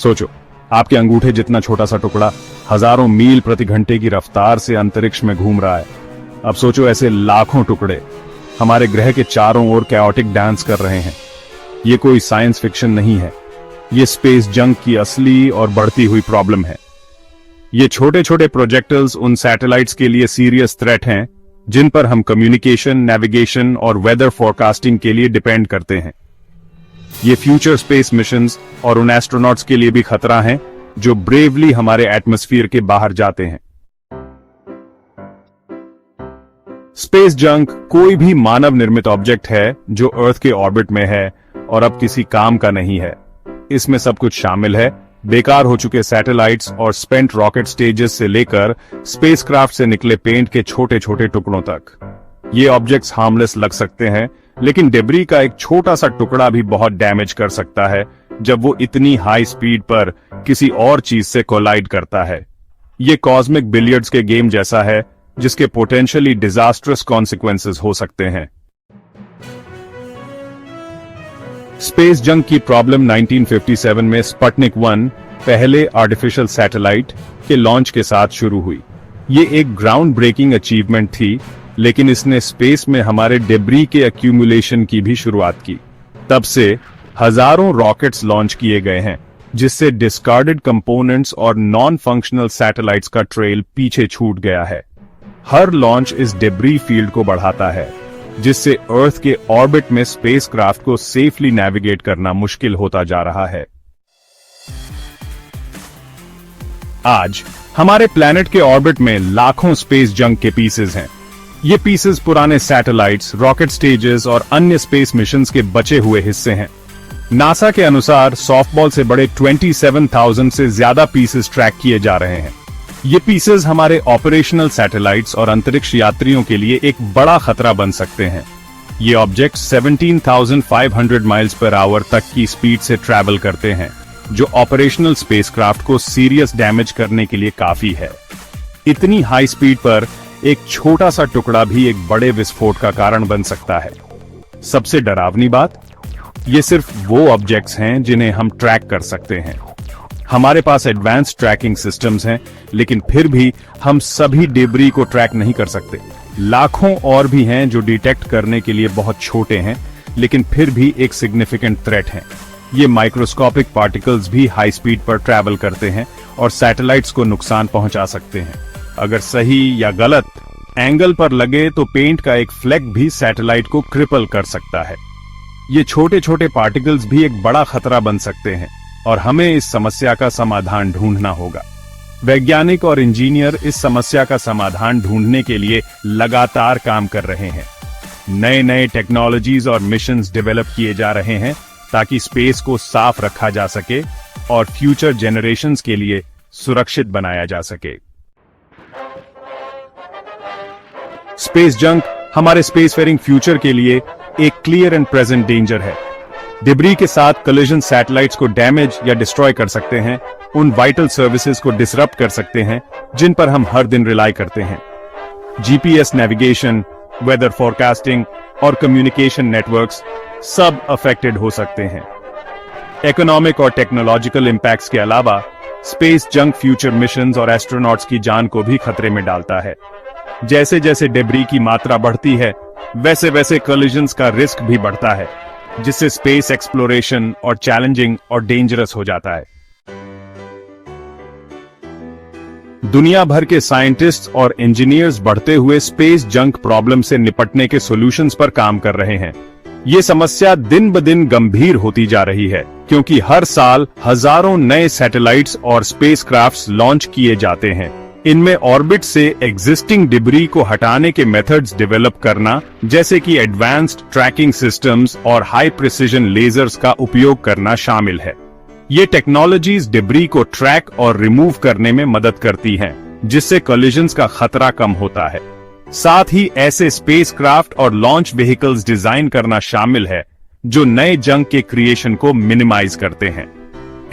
सोचो, आपके अंगूठे जितना छोटा सा टुकड़ा हजारों मील प्रति घंटे की रफ्तार से अंतरिक्ष में घूम रहा है। अब सोचो ऐसे लाखों टुकड़े हमारे ग्रह के चारों ओर कैओटिक डांस कर रहे हैं। ये कोई साइंस फिक्शन नहीं है, ये स्पेस जंक की असली और बढ़ती हुई प्रॉब्लम है। ये छोटे छोटे प्रोजेक्टिल्स उन सैटेलाइट्स के लिए सीरियस थ्रेट हैं जिन पर हम कम्युनिकेशन, नेविगेशन और वेदर फोरकास्टिंग के लिए डिपेंड करते हैं। ये फ्यूचर स्पेस मिशंस और उन एस्ट्रोनॉट्स के लिए भी खतरा हैं जो ब्रेवली हमारे एटमॉस्फेयर के बाहर जाते हैं। स्पेस जंक कोई भी मानव निर्मित ऑब्जेक्ट है जो अर्थ के ऑर्बिट में है और अब किसी काम का नहीं है। इसमें सब कुछ शामिल है, बेकार हो चुके सैटेलाइट्स और स्पेंट रॉकेट स्टेजेस से लेकर स्पेसक्राफ्ट से निकले पेंट के छोटे छोटे टुकड़ों तक। ये ऑब्जेक्ट्स हार्मलेस लग सकते हैं, लेकिन डेब्री का एक छोटा सा टुकड़ा भी बहुत डैमेज कर सकता है जब वो इतनी हाई स्पीड पर किसी और चीज से कोलाइड करता है। ये कॉस्मिक बिलियर्ड्स के गेम जैसा है जिसके पोटेंशियली डिजास्ट्रस कॉन्सिक्वेंसेस हो सकते हैं। स्पेस जंक की प्रॉब्लम 1957 में स्पुतनिक 1 पहले आर्टिफिशियल सैटेलाइट के लॉन्च के साथ शुरू हुई। ये एक ग्राउंड ब्रेकिंग अचीवमेंट थी, लेकिन इसने स्पेस में हमारे डेब्री के एक्यूमुलेशन की भी शुरुआत की। तब से हजारों रॉकेट्स लॉन्च किए गए हैं, जिससे डिस्कार्डेड कंपोनेंट्स और नॉन फंक्शनल सैटेलाइट्स का ट्रेल पीछे छूट गया है। हर लॉन्च इस डेब्री फील्ड को बढ़ाता है, जिससे अर्थ के ऑर्बिट में स्पेसक्राफ्ट को सेफली नेविगेट करना मुश्किल होता जा रहा है। आज हमारे प्लैनेट के ऑर्बिट में लाखों स्पेस जंक के पीसेस हैं। ये पीसेस पुराने सैटेलाइट्स, रॉकेट स्टेजेस और अन्य स्पेस मिशंस के बचे हुए हिस्से हैं। नासा के अनुसार सॉफ्टबॉल से बड़े 27,000 से ज्यादा पीसेस ट्रैक किए जा रहे हैं। ये पीसेस हमारे ऑपरेशनल सैटेलाइट्स और अंतरिक्ष यात्रियों के लिए एक बड़ा खतरा बन सकते हैं। ये ऑब्जेक्ट 17,500 माइल्स पर आवर तक की स्पीड से ट्रैवल करते हैं, जो ऑपरेशनल स्पेसक्राफ्ट को सीरियस डैमेज करने के लिए काफी है। इतनी हाई स्पीड पर एक छोटा सा टुकड़ा भी एक बड़े विस्फोट का कारण बन सकता है। सबसे डरावनी बात, ये सिर्फ वो ऑब्जेक्ट्स हैं जिन्हें हम ट्रैक कर सकते हैं। हमारे पास एडवांस ट्रैकिंग सिस्टम्स हैं, लेकिन फिर भी हम सभी डेब्री को ट्रैक नहीं कर सकते। लाखों और भी हैं जो डिटेक्ट करने के लिए बहुत छोटे हैं, लेकिन फिर भी एक सिग्निफिकेंट थ्रेट हैं। ये माइक्रोस्कोपिक पार्टिकल्स भी हाई स्पीड पर ट्रैवल करते हैं और सैटेलाइट्स को नुकसान पहुंचा सकते हैं। अगर सही या गलत एंगल पर लगे तो पेंट का एक फ्लेक भी सैटेलाइट को क्रिपल कर सकता है। ये छोटे छोटे पार्टिकल्स भी एक बड़ा खतरा बन सकते हैं और हमें इस समस्या का समाधान ढूंढना होगा। वैज्ञानिक और इंजीनियर इस समस्या का समाधान ढूंढने के लिए लगातार काम कर रहे हैं। नए नए टेक्नोलॉजीज और मिशंस डेवलप किए जा रहे हैं ताकि स्पेस को साफ रखा जा सके और फ्यूचर जेनरेशंस के लिए सुरक्षित बनाया जा सके। स्पेस जंक हमारे स्पेसफेरिंग फ्यूचर के लिए एक क्लियर एंड प्रेजेंट डेंजर है। डिब्री के साथ कोलिजन सैटेलाइट्स को डैमेज या डिस्ट्रॉय कर सकते हैं, उन वाइटल सर्विसेज को डिसरप्ट कर सकते हैं जिन पर हम हर दिन रिलाई करते हैं। जीपीएस नेविगेशन, वेदर फोरकास्टिंग और कम्युनिकेशन नेटवर्क्स सब अफेक्टेड हो सकते हैं। इकोनॉमिक और टेक्नोलॉजिकल इंपैक्ट्स के अलावा स्पेस जंक फ्यूचर मिशंस और एस्ट्रोनॉट्स की जान को भी खतरे में डालता है। जैसे जैसे डेब्री की मात्रा बढ़ती है, वैसे वैसे कोलिजन्स का रिस्क भी बढ़ता है, जिससे स्पेस एक्सप्लोरेशन और चैलेंजिंग और डेंजरस हो जाता है। दुनिया भर के साइंटिस्ट्स और इंजीनियर्स बढ़ते हुए स्पेस जंक प्रॉब्लम से निपटने के सॉल्यूशंस पर काम कर रहे हैं। ये समस्या दिन ब दिन गंभीर होती जा रही है, क्योंकि हर साल हजारों नए सैटेलाइट्स और स्पेसक्राफ्ट्स लॉन्च किए जाते हैं। इनमें ऑर्बिट से एग्जिस्टिंग डिब्री को हटाने के मेथड्स डेवलप करना, जैसे कि एडवांस्ड ट्रैकिंग सिस्टम्स और हाई प्रिसिजन लेजर्स का उपयोग करना शामिल है। ये टेक्नोलॉजीज डिब्री को ट्रैक और रिमूव करने में मदद करती हैं, जिससे कोलिजन्स का खतरा कम होता है। साथ ही ऐसे स्पेसक्राफ्ट और लॉन्च व्हीकल्स डिजाइन करना शामिल है जो नए जंक के क्रिएशन को मिनिमाइज करते हैं।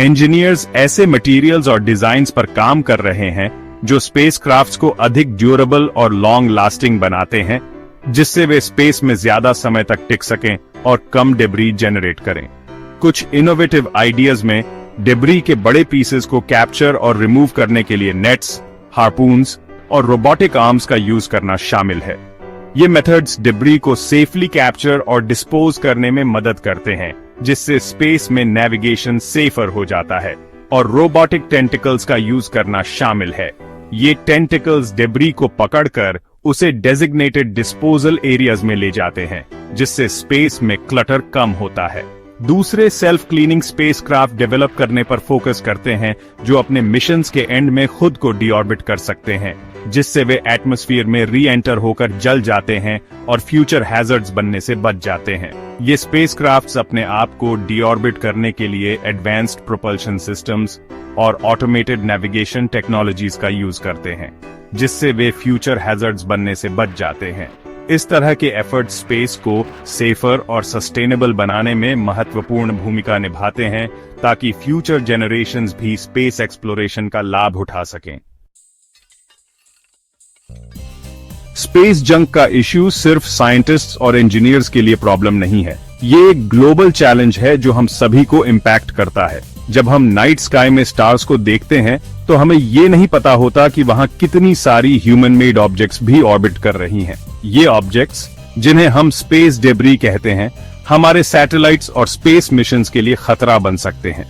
इंजीनियर्स ऐसे मटेरियल्स और डिजाइन्स पर काम कर रहे हैं जो स्पेसक्राफ्ट्स को अधिक ड्यूरेबल और लॉन्ग लास्टिंग बनाते हैं, जिससे वे स्पेस में ज्यादा समय तक टिक सकें और कम डेब्री जनरेट करें। कुछ इनोवेटिव आइडियाज में डेब्री के बड़े पीसेस को कैप्चर और रिमूव करने के लिए नेट्स, हार्पून्स और रोबोटिक आर्म्स का यूज करना शामिल है। ये मेथड्स डेब्री को सेफली कैप्चर और डिस्पोज करने में मदद करते हैं, जिससे स्पेस में नेविगेशन सेफर हो जाता है। और रोबोटिक टेंटिकल्स का यूज करना शामिल है। ये टेंटिकल्स डेब्री को पकड़कर उसे डेजिग्नेटेड डिस्पोजल एरियाज में ले जाते हैं, जिससे स्पेस में क्लटर कम होता है। दूसरे सेल्फ क्लीनिंग स्पेसक्राफ्ट डेवलप करने पर फोकस करते हैं, जो अपने मिशंस के एंड में खुद को डीऑर्बिट कर सकते हैं, जिससे वे एटमॉस्फेयर में री एंटर होकर जल जाते हैं और फ्यूचर हैजर्ड्स बनने से बच जाते हैं। ये स्पेसक्राफ्ट्स अपने आप को डीऑर्बिट करने के लिए एडवांस्ड प्रोपल्शन सिस्टम्स और ऑटोमेटेड नेविगेशन टेक्नोलॉजीज का यूज करते हैं, जिससे वे फ्यूचर हैजर्ड्स बनने से बच जाते हैं। इस तरह के एफर्ट स्पेस को सेफर और सस्टेनेबल बनाने में महत्वपूर्ण भूमिका निभाते हैं, ताकि फ्यूचर जेनरेशंस भी स्पेस एक्सप्लोरेशन का लाभ उठा सकें। स्पेस जंक का इश्यू सिर्फ साइंटिस्ट्स और इंजीनियर्स के लिए प्रॉब्लम नहीं है। ये एक ग्लोबल चैलेंज है जो हम सभी को इम्पैक्ट करता है। जब हम नाइट स्काई में स्टार्स को देखते हैं, तो हमें ये नहीं पता होता कि वहां कितनी सारी ह्यूमन मेड ऑब्जेक्ट्स भी ऑर्बिट कर रही हैं। ये ऑब्जेक्ट्स, जिन्हें हम स्पेस डेब्री कहते हैं, हमारे सैटेलाइट्स और स्पेस मिशंस के लिए खतरा बन सकते हैं।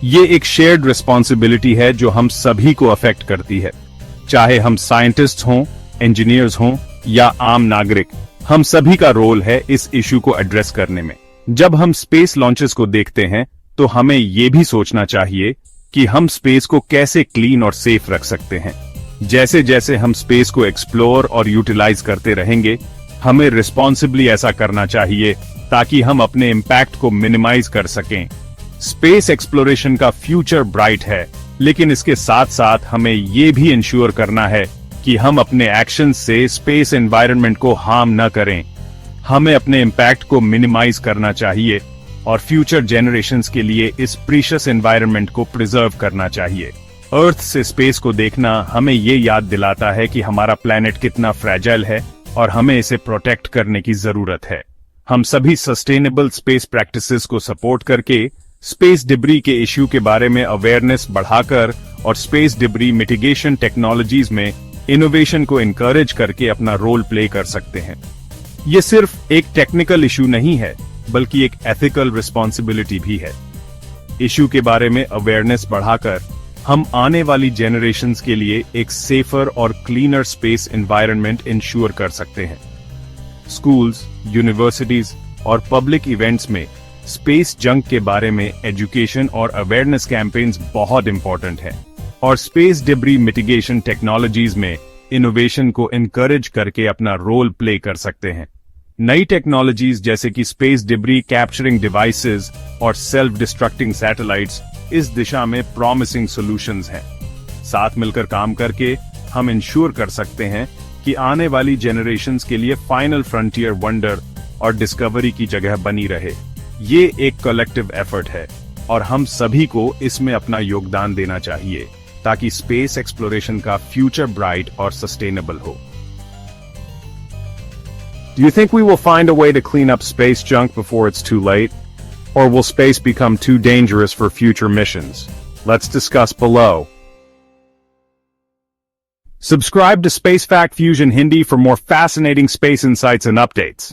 ये एक शेयर्ड रिस्पॉन्सिबिलिटी है जो हम सभी को अफेक्ट करती है, चाहे हम साइंटिस्ट्स हों, इंजीनियर्स हों या आम नागरिक। हम सभी का रोल है इस इश्यू को एड्रेस करने में। जब हम स्पेस लॉन्चेस को देखते हैं, तो हमें ये भी सोचना चाहिए कि हम स्पेस को कैसे क्लीन और सेफ रख सकते हैं। जैसे जैसे हम स्पेस को एक्सप्लोर और यूटिलाइज करते रहेंगे, हमें रिस्पॉन्सिबली ऐसा करना चाहिए ताकि हम अपने इम्पैक्ट को मिनिमाइज कर सकें। स्पेस एक्सप्लोरेशन का फ्यूचर ब्राइट है, लेकिन इसके साथ साथ हमें ये भी इंश्योर करना है कि हम अपने एक्शन से स्पेस एनवायरनमेंट को हार्म न करें। हमें अपने इम्पैक्ट को मिनिमाइज करना चाहिए और फ्यूचर जेनरेशंस के लिए इस प्रीशियस एनवायरनमेंट को प्रिजर्व करना चाहिए। अर्थ से स्पेस को देखना हमें ये याद दिलाता है कि हमारा प्लैनेट कितना फ्रैजाइल है और हमें इसे प्रोटेक्ट करने की जरूरत है। हम सभी सस्टेनेबल स्पेस प्रैक्टिसेस को सपोर्ट करके स्पेस डिब्री के इश्यू के बारे में अवेयरनेस बढ़ाकर और स्पेस डिब्री मिटिगेशन टेक्नोलॉजीज में इनोवेशन को इनकरेज करके अपना रोल प्ले कर सकते हैं। ये सिर्फ एक टेक्निकल इश्यू नहीं है, बल्कि एक एथिकल रिस्पॉन्सिबिलिटी भी है। इश्यू के बारे में अवेयरनेस बढ़ाकर हम आने वाली जेनरेशंस के लिए एक सेफर और क्लीनर स्पेस एनवायरनमेंट इंश्योर कर सकते हैं। स्कूल्स, यूनिवर्सिटीज और पब्लिक इवेंट्स में स्पेस जंक के बारे में एजुकेशन और अवेयरनेस कैंपेन्स बहुत इंपॉर्टेंट हैं, और स्पेस डिब्री मिटिगेशन टेक्नोलॉजीज में इनोवेशन को इनकरेज करके अपना रोल प्ले कर सकते हैं। नई टेक्नोलॉजीज जैसे कि स्पेस डिब्री कैप्चरिंग डिवाइसेस और सेल्फ डिस्ट्रक्टिंग सैटेलाइट्स इस दिशा में प्रॉमिसिंग सॉल्यूशंस हैं। साथ मिलकर काम करके हम इंश्योर कर सकते हैं कि आने वाली जेनरेशंस के लिए फाइनल फ्रंटियर वंडर और डिस्कवरी की जगह बनी रहे। ये एक कलेक्टिव एफर्ट है और हम सभी को इसमें अपना योगदान देना चाहिए, ताकि स्पेस एक्सप्लोरेशन का फ्यूचर ब्राइट और सस्टेनेबल हो। Do you think we will find a way to clean up space junk before it's too late? Or will space become too dangerous for future missions? Let's discuss below. Subscribe to Space Fact Fusion Hindi for more fascinating space insights and updates.